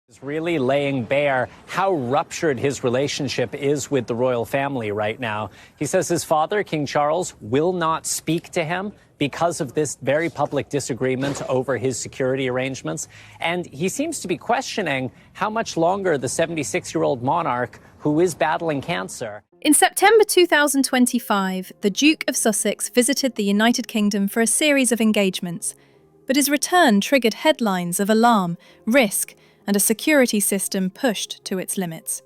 Is really laying bare how ruptured his relationship is with the royal family right now. He says his father, King Charles, will not speak to him because of this very public disagreement over his security arrangements. And he seems to be questioning how much longer the 76-year-old monarch, who is battling cancer. In September 2025, the Duke of Sussex visited the United Kingdom for a series of engagements, but his return triggered headlines of alarm, risk, and a security system pushed to its limits.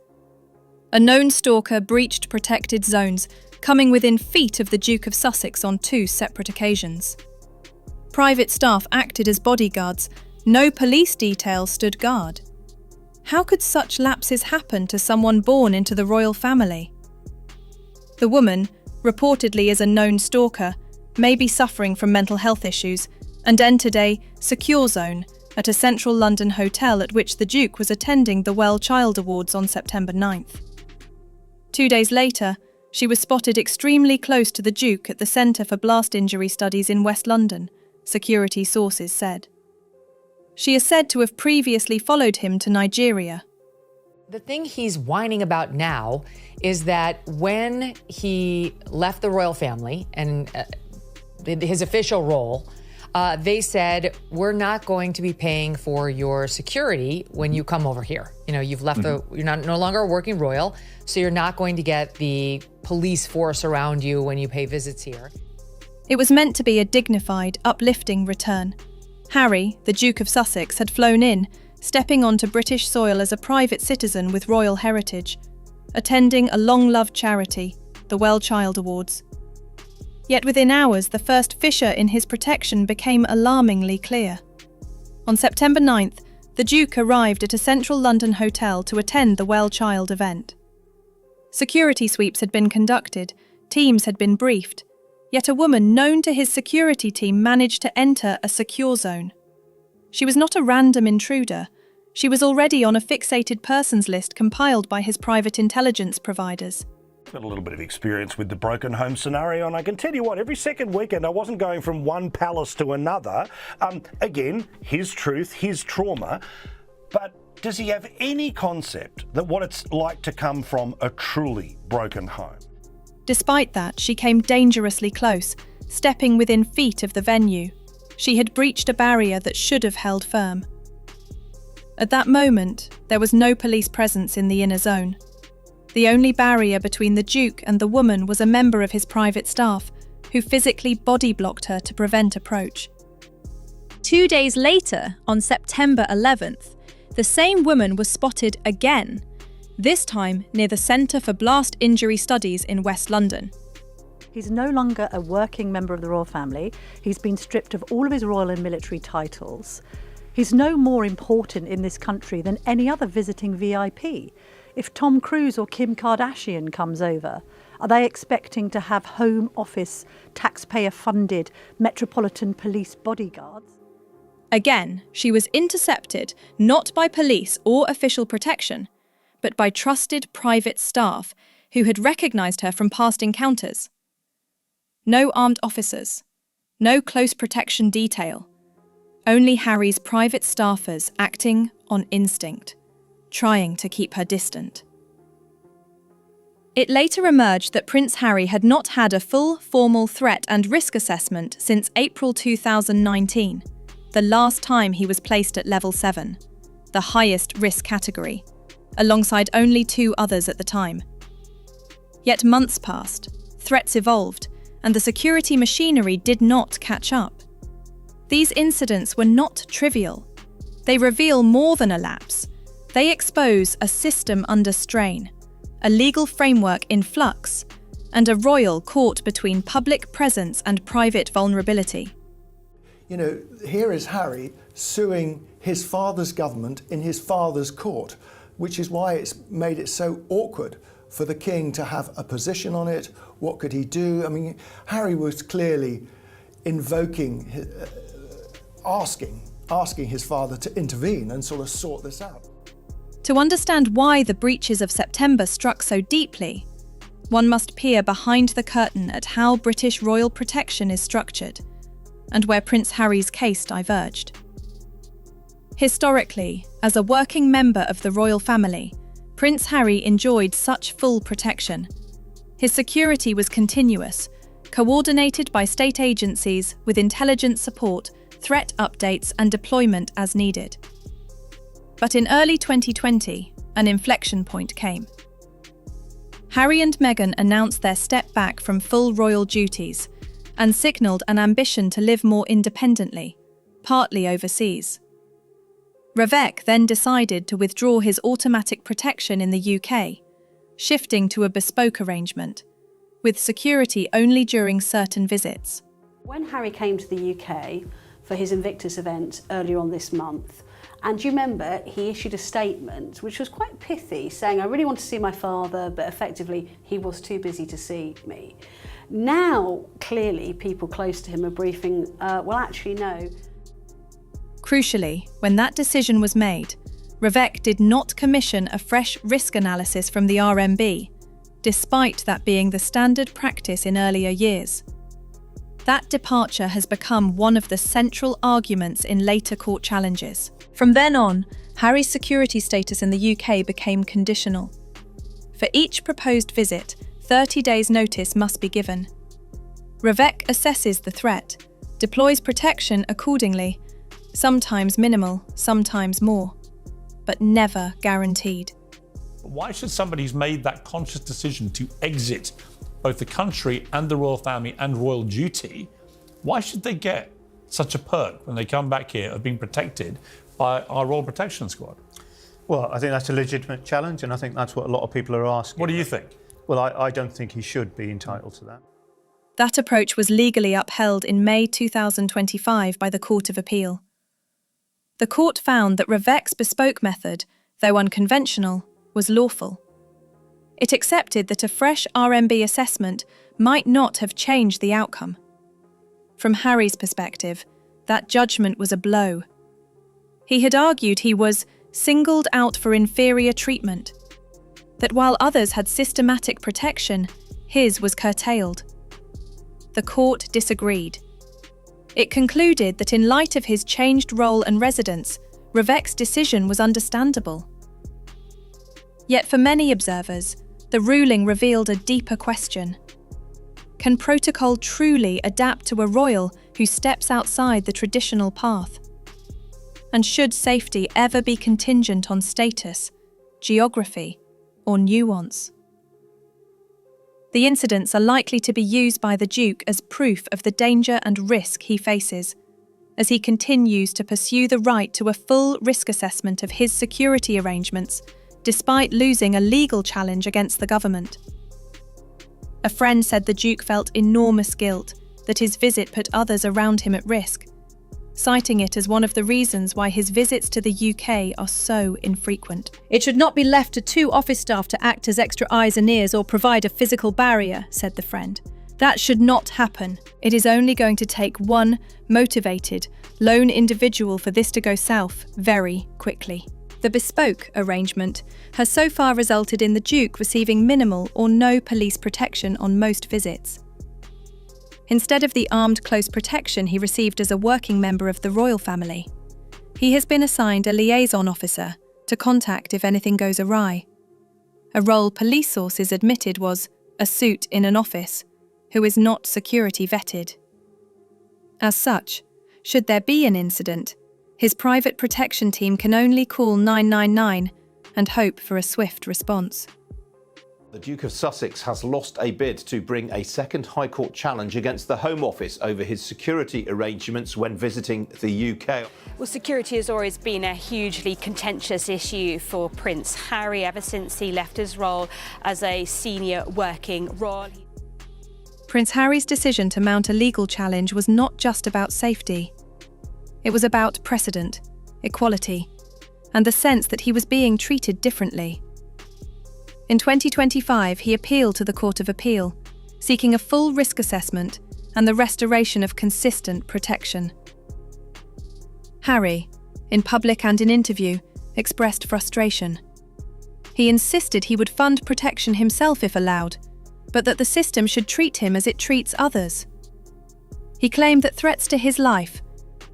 A known stalker breached protected zones, coming within feet of the Duke of Sussex on 2 separate occasions. Private staff acted as bodyguards, no police detail stood guard. How could such lapses happen to someone born into the royal family? The woman, reportedly as a known stalker, may be suffering from mental health issues and entered a secure zone at a central London hotel at which the Duke was attending the Well Child Awards on September 9th. 2 days later, she was spotted extremely close to the Duke at the Centre for Blast Injury Studies in West London, security sources said. She is said to have previously followed him to Nigeria. The thing he's whining about now is that when he left the royal family and his official role, they said, we're not going to be paying for your security when you come over here. You know, you've left you're no longer a working royal, so you're not going to get the police force around you when you pay visits here. It was meant to be a dignified, uplifting return. Harry, the Duke of Sussex, had flown in, stepping onto British soil as a private citizen with royal heritage, attending a long-loved charity, the Well Child Awards. Yet within hours, the first fissure in his protection became alarmingly clear. On September 9th, the Duke arrived at a central London hotel to attend the Well Child event. Security sweeps had been conducted, teams had been briefed, yet a woman known to his security team managed to enter a secure zone. She was not a random intruder. She was already on a fixated persons list compiled by his private intelligence providers. Got a little bit of experience with the broken home scenario, and I can tell you what, every second weekend I wasn't going from one palace to another. Again, his truth, his trauma, but does he have any concept that what it's like to come from a truly broken home? Despite that, she came dangerously close, stepping within feet of the venue. She had breached a barrier that should have held firm. At that moment, there was no police presence in the inner zone. The only barrier between the Duke and the woman was a member of his private staff, who physically body-blocked her to prevent approach. 2 days later, on September 11th, the same woman was spotted again, this time near the Centre for Blast Injury Studies in West London. He's no longer a working member of the royal family. He's been stripped of all of his royal and military titles. He's no more important in this country than any other visiting VIP. If Tom Cruise or Kim Kardashian comes over, are they expecting to have Home Office, taxpayer-funded Metropolitan Police bodyguards? Again, she was intercepted not by police or official protection, but by trusted private staff who had recognised her from past encounters. No armed officers, no close protection detail, only Harry's private staffers acting on instinct, trying to keep her distant. It later emerged that Prince Harry had not had a full formal threat and risk assessment since April 2019, the last time he was placed at level 7, the highest risk category, alongside only 2 others at the time. Yet months passed, threats evolved, and the security machinery did not catch up. These incidents were not trivial. They reveal more than a lapse. They expose a system under strain, a legal framework in flux, and a royal caught between public presence and private vulnerability. You know, here is Harry suing his father's government in his father's court, which is why it's made it so awkward for the king to have a position on it. What could he do? I mean, Harry was clearly invoking, asking his father to intervene and sort of sort this out. To understand why the breaches of September struck so deeply, one must peer behind the curtain at how British royal protection is structured, and where Prince Harry's case diverged. Historically, As a working member of the royal family, Prince Harry enjoyed such full protection. His security was continuous, coordinated by state agencies with intelligence support, threat updates and deployment as needed. But in early 2020, an inflection point came. Harry and Meghan announced their step back from full royal duties and signalled an ambition to live more independently, partly overseas. Ravek then decided to withdraw his automatic protection in the UK, shifting to a bespoke arrangement, with security only during certain visits. When Harry came to the UK for his Invictus event earlier on this month, and you remember he issued a statement which was quite pithy, saying, I really want to see my father, but effectively he was too busy to see me. Now, clearly, people close to him are briefing, well, actually, no. Crucially, when that decision was made, Ravek did not commission a fresh risk analysis from the RMB, despite that being the standard practice in earlier years. That departure has become one of the central arguments in later court challenges. From then on, Harry's security status in the UK became conditional. For each proposed visit, 30 days' notice must be given. Ravek assesses the threat, deploys protection accordingly, sometimes minimal, sometimes more, but never guaranteed. Why should somebody who's made that conscious decision to exit both the country and the royal family and royal duty, why should they get such a perk when they come back here of being protected by our Royal Protection Squad? Well, I think that's a legitimate challenge, and I think that's what a lot of people are asking. What do you think? Well, I don't think he should be entitled to that. That approach was legally upheld in May 2025 by the Court of Appeal. The court found that Ravek's bespoke method, though unconventional, was lawful. It accepted that a fresh RMB assessment might not have changed the outcome. From Harry's perspective, that judgment was a blow. He had argued he was singled out for inferior treatment, that while others had systematic protection, his was curtailed. The court disagreed. It concluded that in light of his changed role and residence, Ravek's decision was understandable. Yet for many observers, the ruling revealed a deeper question. Can protocol truly adapt to a royal who steps outside the traditional path? And should safety ever be contingent on status, geography, or nuance? The incidents are likely to be used by the Duke as proof of the danger and risk he faces, as he continues to pursue the right to a full risk assessment of his security arrangements, despite losing a legal challenge against the government. A friend said the Duke felt enormous guilt that his visit put others around him at risk, citing it as one of the reasons why his visits to the UK are so infrequent. It should not be left to two office staff to act as extra eyes and ears or provide a physical barrier, said the friend. That should not happen. It is only going to take one motivated, lone individual for this to go south very quickly. The bespoke arrangement has so far resulted in the Duke receiving minimal or no police protection on most visits. Instead of the armed close protection he received as a working member of the royal family, he has been assigned a liaison officer to contact if anything goes awry. A role police sources admitted was a suit in an office who is not security vetted. As such, should there be an incident, his private protection team can only call 999 and hope for a swift response. The Duke of Sussex has lost a bid to bring a second High Court challenge against the Home Office over his security arrangements when visiting the UK. Well, security has always been a hugely contentious issue for Prince Harry ever since he left his role as a senior working royal. Prince Harry's decision to mount a legal challenge was not just about safety. It was about precedent, equality, and the sense that he was being treated differently. In 2025, he appealed to the Court of Appeal, seeking a full risk assessment and the restoration of consistent protection. Harry, in public and in interview, expressed frustration. He insisted he would fund protection himself if allowed, but that the system should treat him as it treats others. He claimed that threats to his life,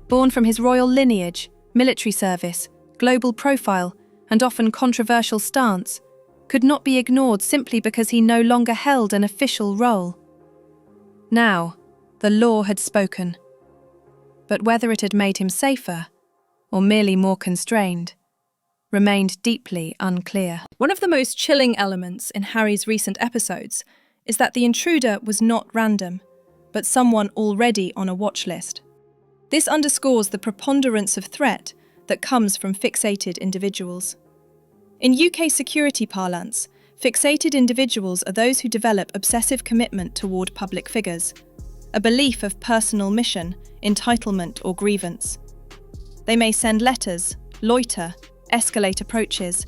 born from his royal lineage, military service, global profile, and often controversial stance could not be ignored simply because he no longer held an official role. Now, the law had spoken. But whether it had made him safer, or merely more constrained, remained deeply unclear. One of the most chilling elements in Harry's recent episodes is that the intruder was not random, but someone already on a watch list. This underscores the preponderance of threat that comes from fixated individuals. In UK security parlance, fixated individuals are those who develop obsessive commitment toward public figures, a belief of personal mission, entitlement, or grievance. They may send letters, loiter, escalate approaches.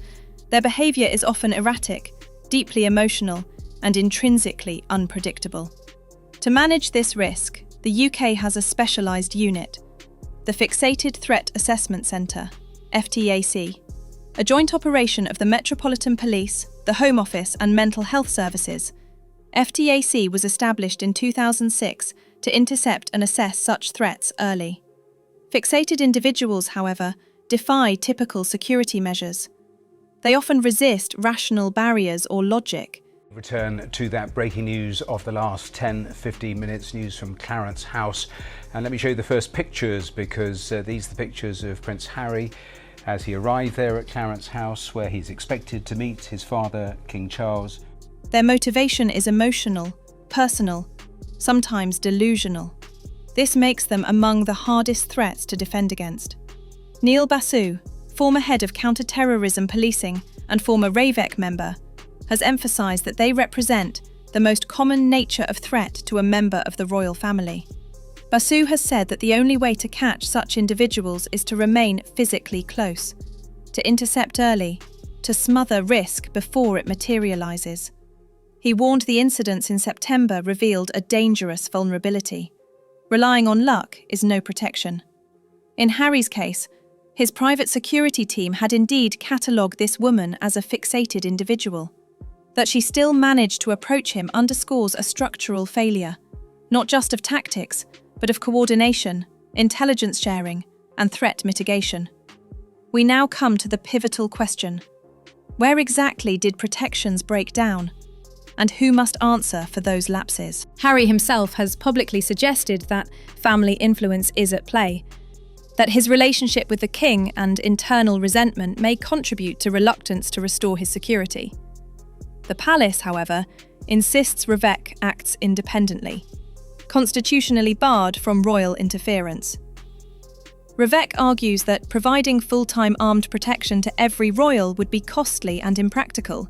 Their behaviour is often erratic, deeply emotional, and intrinsically unpredictable. To manage this risk, the UK has a specialised unit, the Fixated Threat Assessment Centre, FTAC, a joint operation of the Metropolitan Police, the Home Office and Mental Health Services. FTAC was established in 2006 to intercept and assess such threats early. Fixated individuals, however, defy typical security measures. They often resist rational barriers or logic. Return to that breaking news of the last 10-15 minutes, news from Clarence House. And let me show you the first pictures, because these are the pictures of Prince Harry as he arrived there at Clarence House, where he's expected to meet his father, King Charles. Their motivation is emotional, personal, sometimes delusional. This makes them among the hardest threats to defend against. Neil Basu, former head of counter-terrorism policing and former RAVEC member, has emphasised that they represent the most common nature of threat to a member of the royal family. Basu has said that the only way to catch such individuals is to remain physically close, to intercept early, to smother risk before it materialises. He warned the incidents in September revealed a dangerous vulnerability. Relying on luck is no protection. In Harry's case, his private security team had indeed catalogued this woman as a fixated individual. That she still managed to approach him underscores a structural failure, not just of tactics, but of coordination, intelligence sharing, and threat mitigation. We now come to the pivotal question: where exactly did protections break down? And who must answer for those lapses? Harry himself has publicly suggested that family influence is at play, that his relationship with the king and internal resentment may contribute to reluctance to restore his security. The palace, however, insists RAVEC acts independently, constitutionally barred from royal interference. RAVEC argues that providing full-time armed protection to every royal would be costly and impractical.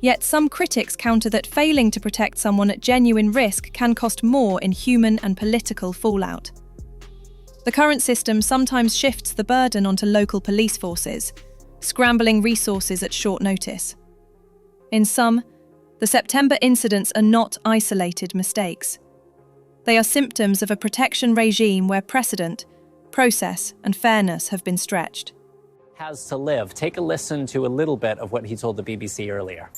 Yet some critics counter that failing to protect someone at genuine risk can cost more in human and political fallout. The current system sometimes shifts the burden onto local police forces, scrambling resources at short notice. In sum, the September incidents are not isolated mistakes. They are symptoms of a protection regime where precedent, process, and fairness have been stretched. Has to live. Take a listen to a little bit of what he told the BBC earlier.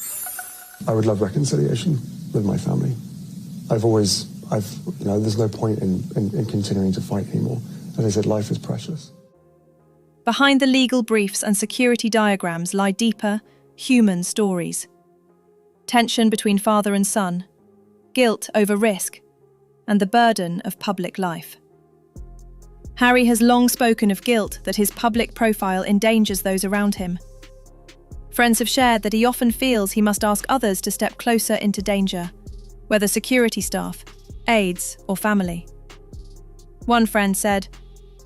I would love reconciliation with my family. There's no point in continuing to fight anymore. As I said, life is precious. Behind the legal briefs and security diagrams lie deeper, human stories. Tension between father and son, guilt over risk, and the burden of public life. Harry has long spoken of guilt that his public profile endangers those around him. Friends have shared that he often feels he must ask others to step closer into danger, whether security staff, aides, or family. One friend said,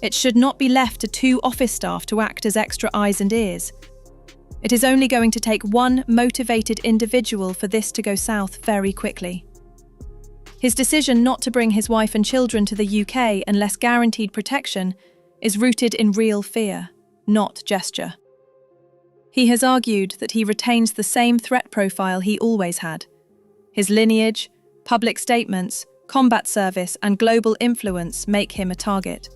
"It should not be left to 2 office staff to act as extra eyes and ears. It is only going to take one motivated individual for this to go south very quickly." His decision not to bring his wife and children to the UK unless guaranteed protection is rooted in real fear, not gesture. He has argued that he retains the same threat profile he always had. His lineage, public statements, combat service, and global influence make him a target.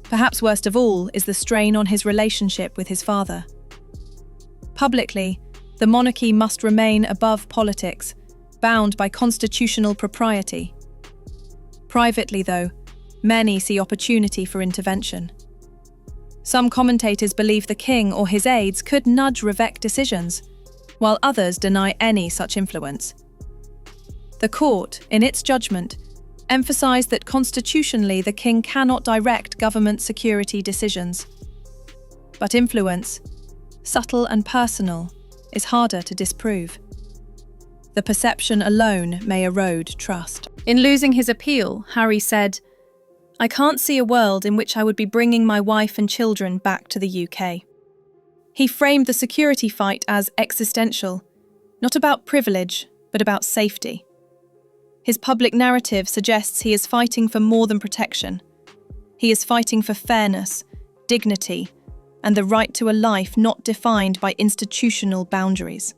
Perhaps worst of all is the strain on his relationship with his father. Publicly, the monarchy must remain above politics, bound by constitutional propriety. Privately, though, many see opportunity for intervention. Some commentators believe the king or his aides could nudge Revec decisions, while others deny any such influence. The court, in its judgment, emphasised that constitutionally the king cannot direct government security decisions. But influence, subtle and personal, is harder to disprove. The perception alone may erode trust. In losing his appeal, Harry said, "I can't see a world in which I would be bringing my wife and children back to the UK." He framed the security fight as existential, not about privilege, but about safety. His public narrative suggests he is fighting for more than protection. He is fighting for fairness, dignity, and the right to a life not defined by institutional boundaries.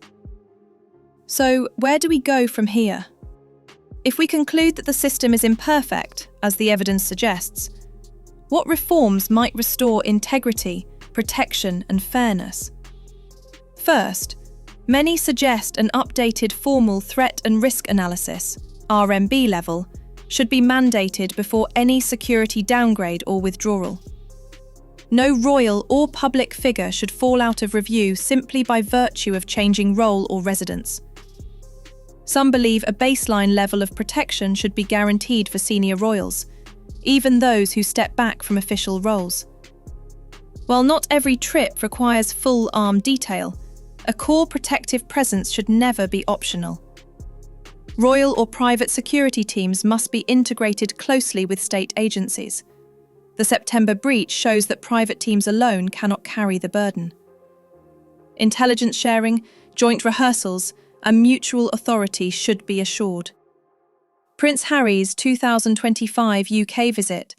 So, where do we go from here? If we conclude that the system is imperfect, as the evidence suggests, what reforms might restore integrity, protection, and fairness? First, many suggest an updated formal threat and risk analysis, RMB level, should be mandated before any security downgrade or withdrawal. No royal or public figure should fall out of review simply by virtue of changing role or residence. Some believe a baseline level of protection should be guaranteed for senior royals, even those who step back from official roles. While not every trip requires full arm detail, a core protective presence should never be optional. Royal or private security teams must be integrated closely with state agencies. The September breach shows that private teams alone cannot carry the burden. Intelligence sharing, joint rehearsals, and mutual authority should be assured. Prince Harry's 2025 UK visit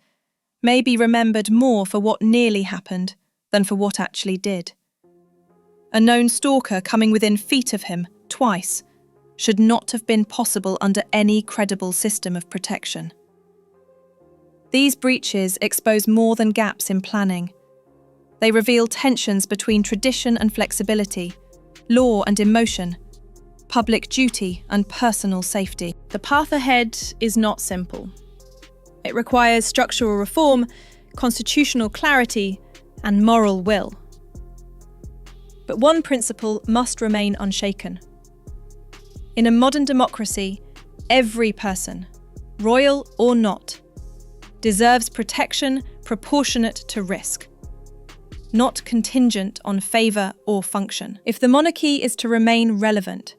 may be remembered more for what nearly happened than for what actually did. A known stalker coming within feet of him, twice, should not have been possible under any credible system of protection. These breaches expose more than gaps in planning. They reveal tensions between tradition and flexibility, law and emotion, public duty and personal safety. The path ahead is not simple. It requires structural reform, constitutional clarity, and moral will. But one principle must remain unshaken. In a modern democracy, every person, royal or not, deserves protection proportionate to risk, not contingent on favour or function. If the monarchy is to remain relevant,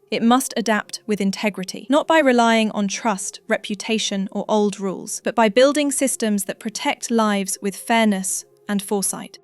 it must adapt with integrity, not by relying on trust, reputation, or old rules, but by building systems that protect lives with fairness and foresight.